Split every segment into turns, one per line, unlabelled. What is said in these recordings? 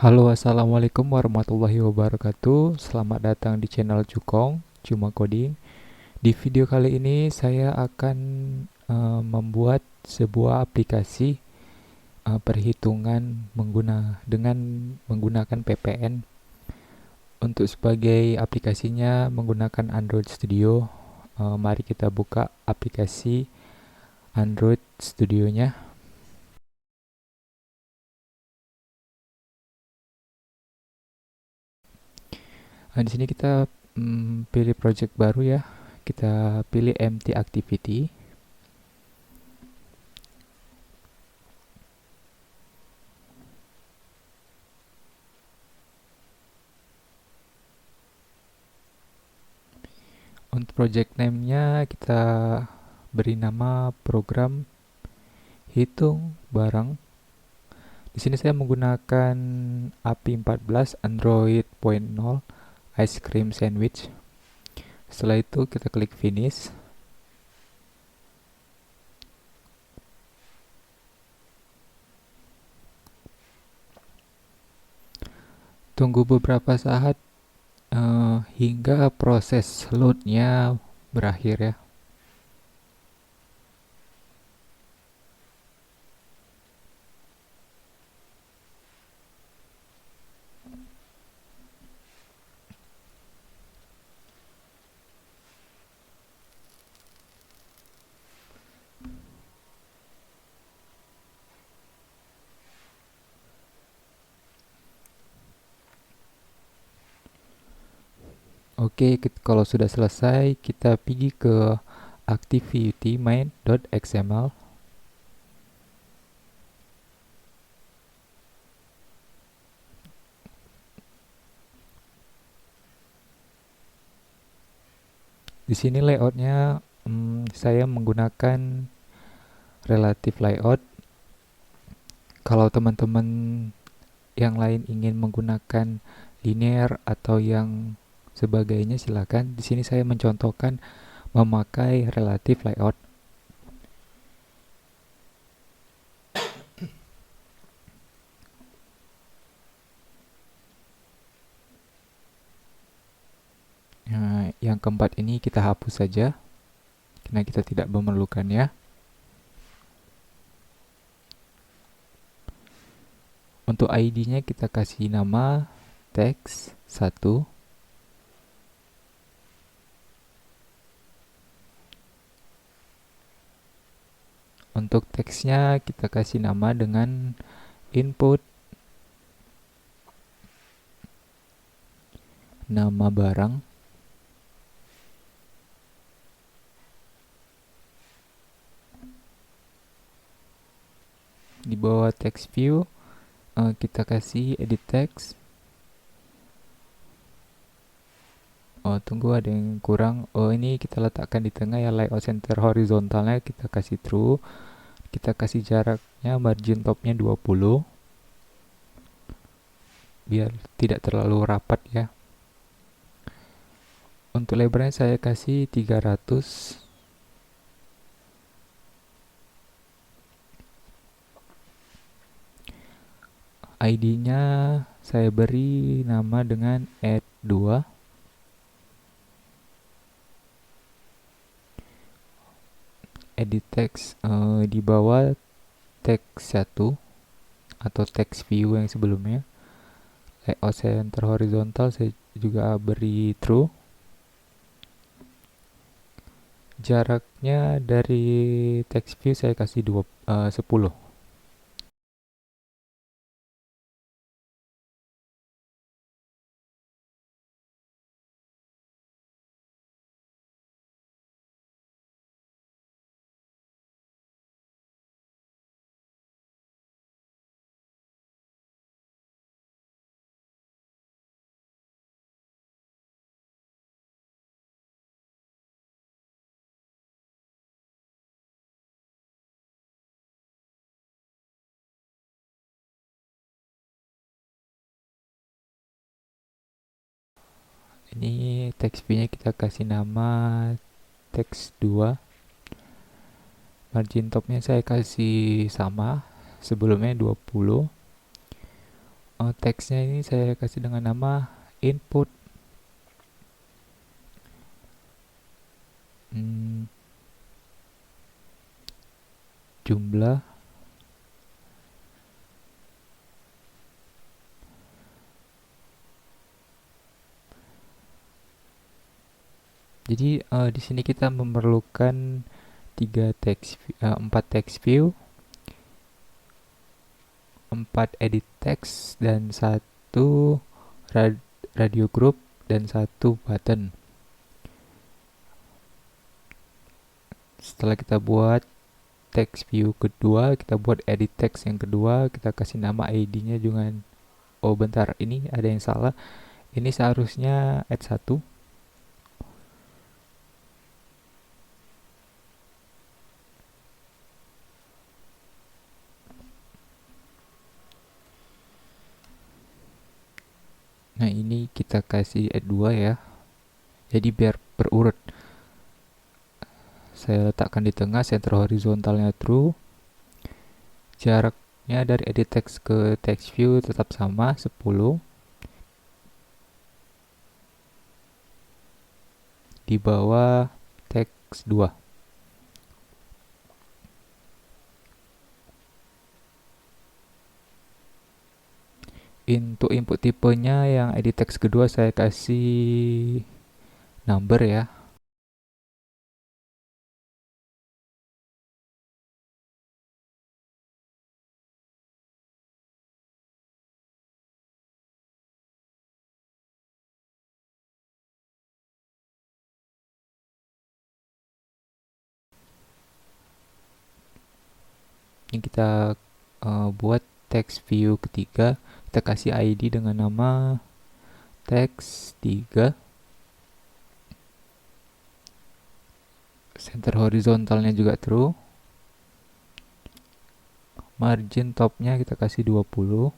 Halo, assalamualaikum warahmatullahi wabarakatuh. Selamat datang di channel Cukong, Cuma Coding. Di video kali ini saya akan membuat sebuah aplikasi perhitungan dengan menggunakan VPN. Untuk sebagai aplikasinya menggunakan Android Studio. Mari kita buka aplikasi Android Studionya. Di sini kita pilih project baru ya. Kita pilih empty activity. Untuk project name-nya kita beri nama program hitung barang. Di sini saya menggunakan API 14 Android 0.0 ice cream sandwich. Setelah itu kita klik finish. Tunggu beberapa saat hingga proses load-nya berakhir ya. Oke, kalau sudah selesai kita pergi ke activity main.xml. Di sini layoutnya saya menggunakan relative layout. Kalau teman-teman yang lain ingin menggunakan linear atau yang sebagainya silakan. Di sini saya mencontohkan memakai relative layout. Nah, yang keempat ini kita hapus saja karena kita tidak memerlukannya. Untuk ID-nya kita kasih nama text 1. Untuk teksnya kita kasih nama dengan input nama barang. Di bawah text view kita kasih edit text. Oh, tunggu, ada yang kurang. Oh, ini kita letakkan di tengah ya, layout center horizontalnya kita kasih true. Kita kasih jaraknya margin topnya 20 biar tidak terlalu rapat ya. Untuk lebarnya saya kasih 300. ID-nya saya beri nama dengan add2. Edit text di bawah text 1 atau text view yang sebelumnya. Layout center horizontal saya juga beri true. Jaraknya dari text view saya kasih 10. Ini text view-nya kita kasih nama text 2. Margin topnya saya kasih sama sebelumnya 20. Teksnya ini saya kasih dengan nama input. Hmm, jumlah. Jadi di sini kita memerlukan 4 text view, 4 edit text, dan satu radio group, dan satu button. Setelah kita buat text view kedua, kita buat edit text yang kedua, kita kasih nama ID-nya dengan, oh bentar, ini ada yang salah. Ini seharusnya add 1. Nah, ini kita kasih add 2 ya. Jadi biar berurut. Saya letakkan di tengah, center horizontalnya true. Jaraknya dari edit text ke text view tetap sama, 10. Di bawah text 2. Untuk input tipenya yang edit text kedua saya kasih number ya. Ini kita buat text view ketiga, kita kasih ID dengan nama text 3. Center horizontalnya juga true. Margin topnya kita kasih 20.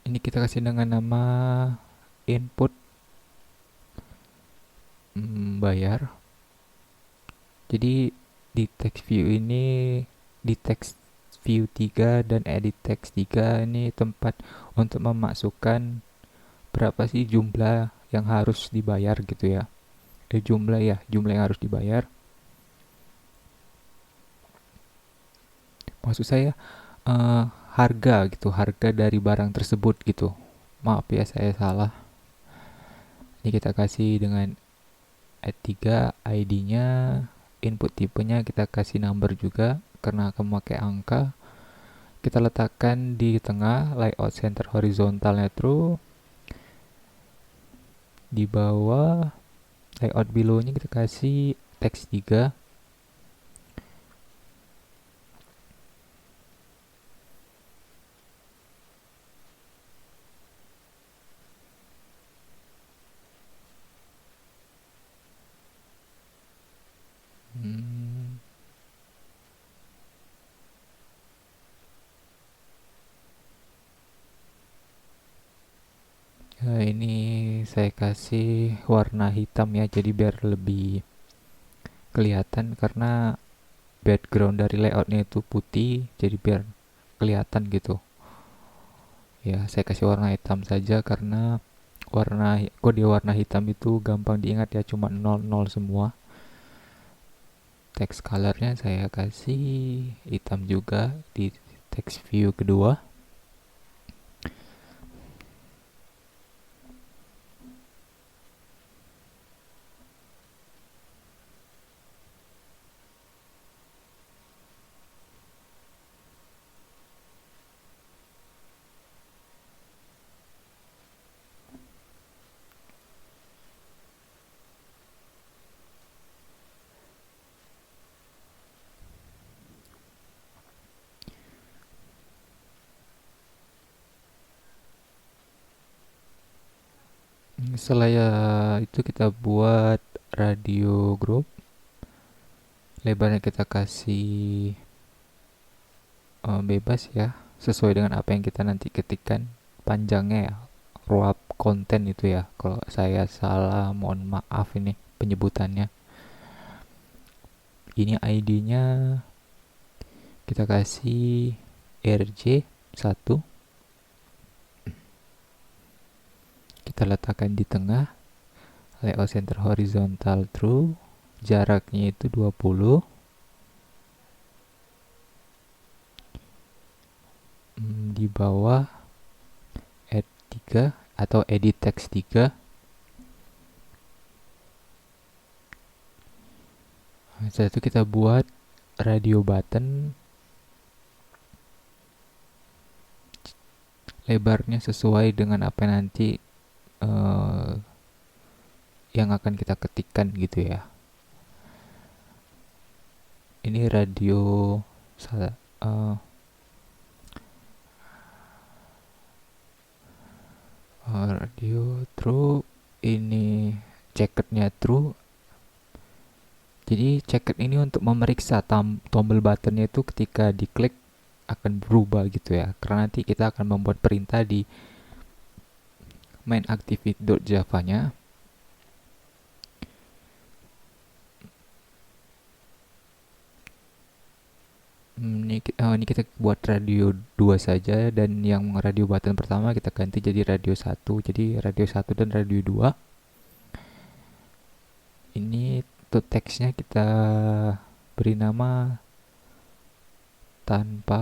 Ini kita kasih dengan nama input bayar. Jadi di text view ini, di text view 3 dan edit text 3 ini tempat untuk memasukkan berapa sih jumlah yang harus dibayar gitu ya. Jumlah yang harus dibayar. Maksud saya harga gitu, harga dari barang tersebut gitu. Maaf ya saya salah. Ini kita kasih dengan add 3 ID-nya, input tipenya kita kasih number juga karena akan memakai angka. Kita letakkan di tengah, layout center horizontalnya true. Di bawah layout below-nya kita kasih text 3. Hmm, ini saya kasih warna hitam ya, jadi biar lebih kelihatan karena background dari layoutnya itu putih, jadi biar kelihatan gitu. Ya, saya kasih warna hitam saja karena kode warna hitam itu gampang diingat ya, cuma 00 semua. Text colornya saya kasih hitam juga di text view kedua. Setelah ya itu kita buat radio group. Lebarnya kita kasih bebas ya, sesuai dengan apa yang kita nanti ketikkan panjangnya ya, ruap konten itu ya. Kalau saya salah mohon maaf ini penyebutannya. Ini ID-nya kita kasih RJ1, kita letakkan di tengah, layout center horizontal true, jaraknya itu 20. Di bawah add 3 atau edit text 3. Setelah itu kita buat radio button, lebarnya sesuai dengan apa nanti uh, yang akan kita ketikkan gitu ya. Ini uh, radio true, ini checkerednya true. Jadi checkered ini untuk memeriksa tombol buttonnya itu ketika diklik akan berubah gitu ya, karena nanti kita akan membuat perintah di main activate.java nya. Ini kita buat radio 2 saja, dan yang radio button pertama kita ganti jadi radio 1. Jadi radio 1 dan radio 2. Ini to text-nya kita beri nama tanpa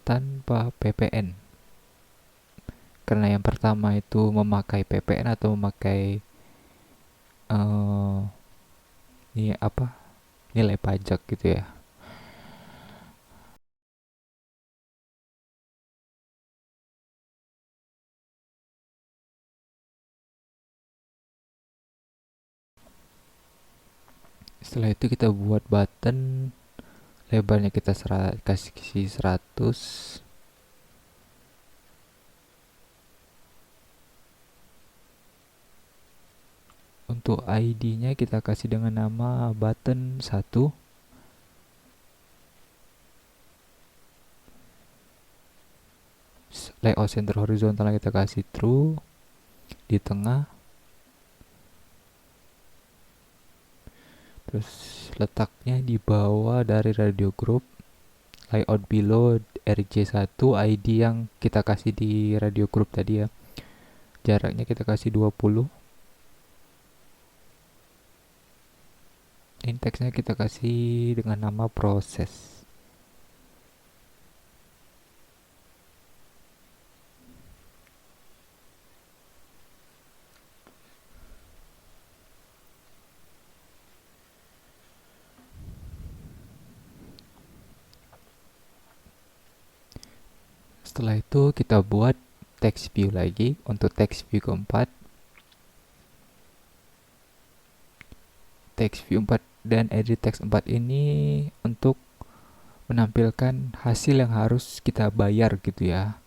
tanpa ppn. Karena yang pertama itu memakai ppn atau memakai ini apa? Nilai pajak gitu ya. Setelah itu kita buat button, lebarnya kita kasih 100. Untuk ID-nya kita kasih dengan nama button 1. Layout center horizontal kita kasih true, di tengah. Terus letaknya di bawah dari radio group, layout below RJ1, ID yang kita kasih di radio group tadi ya. Jaraknya kita kasih 20. Indeksnya kita kasih dengan nama proses. Setelah itu kita buat text view lagi. Untuk text view keempat, text view 4 dan edit text 4 ini untuk menampilkan hasil yang harus kita bayar gitu ya.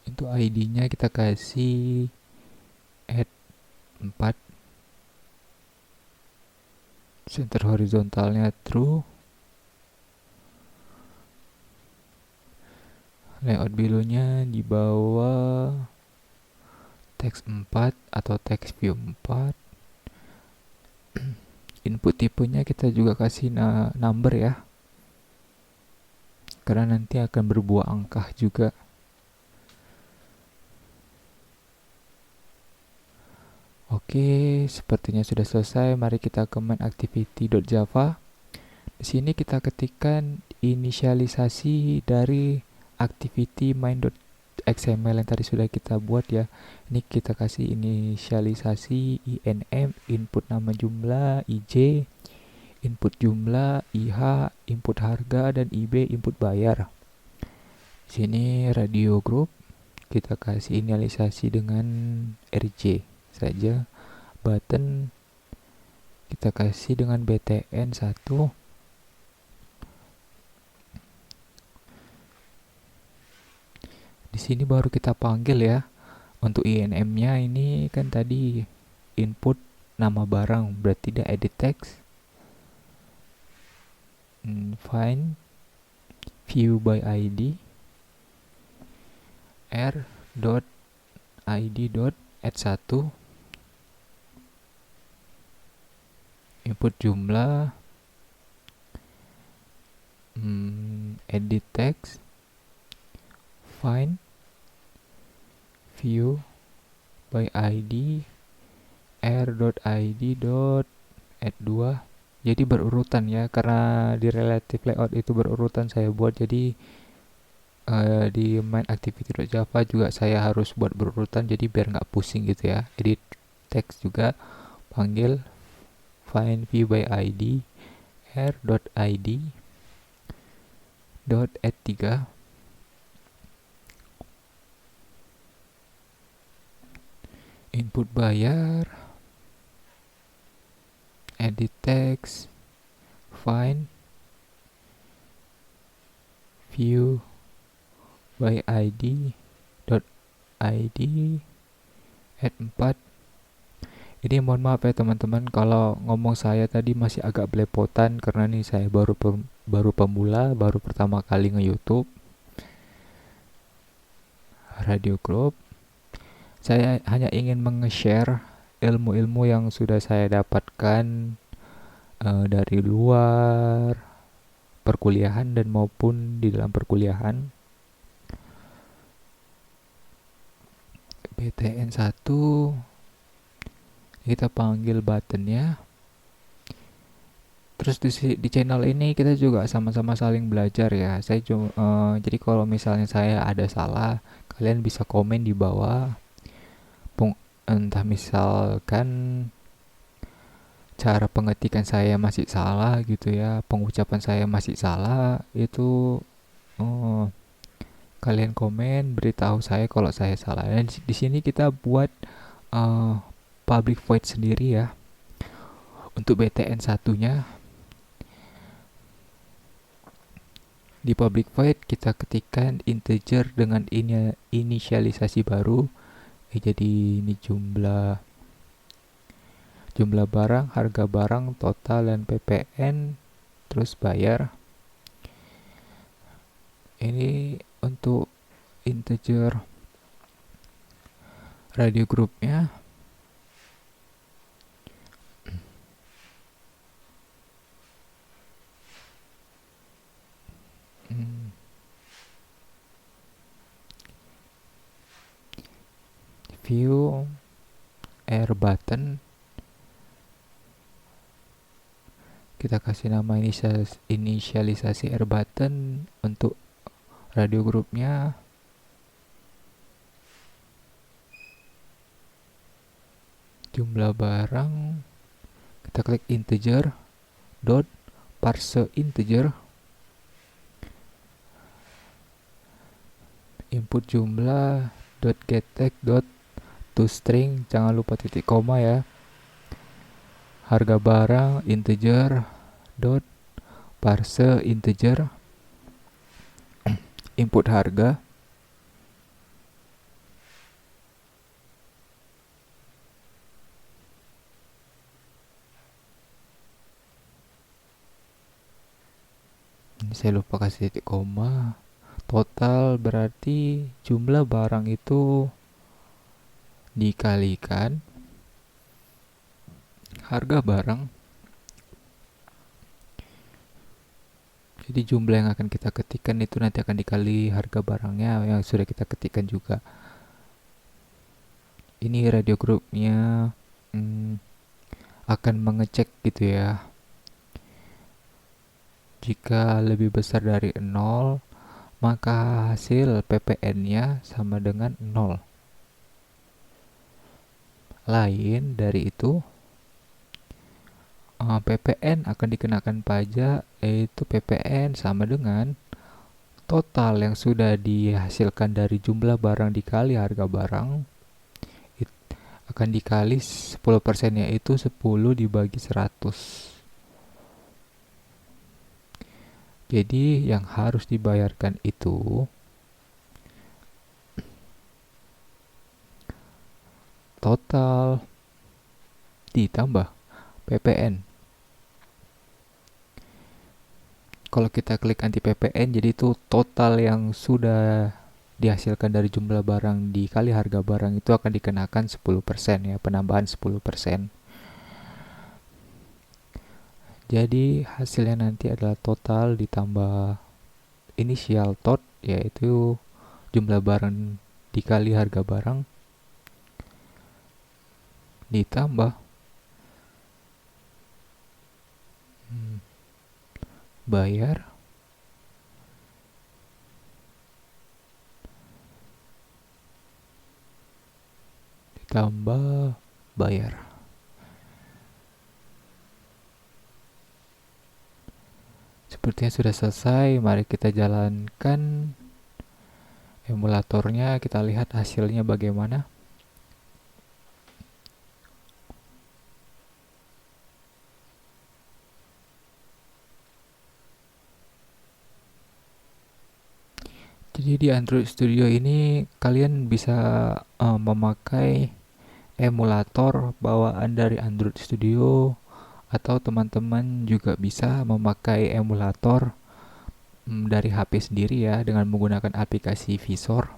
Untuk ID-nya kita kasih add 4. center horizontalnya true, layout below-nya di bawah text 4 atau text view 4. Input tipenya kita juga kasih number ya, karena nanti akan berbuah angka juga. Oke, sepertinya sudah selesai. Mari kita ke main activity.java. Di sini kita ketikkan inisialisasi dari activity main.xml yang tadi sudah kita buat ya. Ini kita kasih inisialisasi inm, input nama jumlah, ij, input jumlah, IH, input harga, dan IB, input bayar. Di sini radio group kita kasih inisialisasi dengan RJ saja. Button kita kasih dengan btn 1. Di sini baru kita panggil ya. Untuk INM-nya ini kan tadi input nama barang, berarti dia edit text. Find view by ID r.id.add1 input jumlah, edit text, find view by ID r.id.add2. Jadi berurutan ya, karena di relative layout itu berurutan saya buat. Jadi di main activity.java juga saya harus buat berurutan, jadi biar nggak pusing gitu ya. Edit text juga panggil find view by ID r.id.add3. Input bayar, edit text, find view by ID add 4. Ini mohon maaf ya teman-teman kalau ngomong saya tadi masih agak belepotan, karena nih saya baru pemula, baru pertama kali nge-YouTube. Radio group. Saya hanya ingin meng-share ilmu-ilmu yang sudah saya dapatkan dari luar perkuliahan dan maupun di dalam perkuliahan. btn 1 kita panggil buttonnya. Terus di channel ini kita juga sama-sama saling belajar ya. Saya jadi kalau misalnya saya ada salah, kalian bisa komen di bawah. Entah misalkan cara pengetikan saya masih salah gitu ya, pengucapan saya masih salah, itu kalian komen beritahu saya kalau saya salah. Dan di sini kita buat public void sendiri ya. Untuk btn satunya di public void kita ketikkan integer dengan inisialisasi baru. Jadi ini jumlah barang, harga barang, total, dan ppn, terus bayar. Ini untuk integer radio groupnya. View air button kita kasih nama inisialisasi air button. Untuk radio groupnya jumlah barang, kita klik integer dot parse integer, input jumlah dot getTag dot toString, jangan lupa titik koma ya. Harga barang integer dot parse integer, input harga, saya lupa kasih titik koma. Total berarti jumlah barang itu dikalikan harga barang. Jadi jumlah yang akan kita ketikkan itu nanti akan dikali harga barangnya yang sudah kita ketikkan juga. Ini radio grupnya akan mengecek gitu ya. Jika lebih besar dari 0, maka hasil PPN-nya sama dengan 0. Lain dari itu, PPN akan dikenakan pajak, yaitu PPN sama dengan total yang sudah dihasilkan dari jumlah barang dikali harga barang, akan dikali 10%, yaitu 10 dibagi 100. Jadi yang harus dibayarkan itu total ditambah PPN. Kalau kita klik anti PPN, jadi itu total yang sudah dihasilkan dari jumlah barang dikali harga barang itu akan dikenakan 10% ya, penambahan 10%. Jadi hasilnya nanti adalah total ditambah inisial tot, yaitu jumlah barang dikali harga barang, ditambah bayar, ditambah bayar. Sepertinya sudah selesai. Mari kita jalankan emulatornya, kita lihat hasilnya bagaimana. Jadi di Android Studio ini kalian bisa memakai emulator bawaan dari Android Studio, atau teman-teman juga bisa memakai emulator dari HP sendiri ya, dengan menggunakan aplikasi Visor.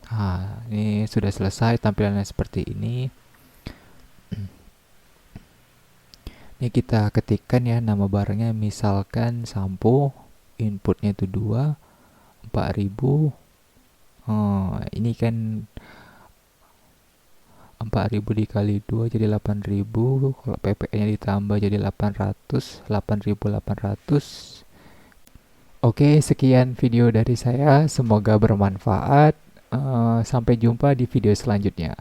Nah, ini sudah selesai tampilannya seperti ini. Ini kita ketikkan ya nama barangnya, misalkan sampo, inputnya itu 2, 4000. Ini kan 4000 dikali 2 jadi 8000. Kalau PPN nya ditambah jadi 800, 8800. Oke, sekian video dari saya, semoga bermanfaat. Sampai jumpa di video selanjutnya,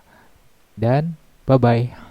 dan bye bye.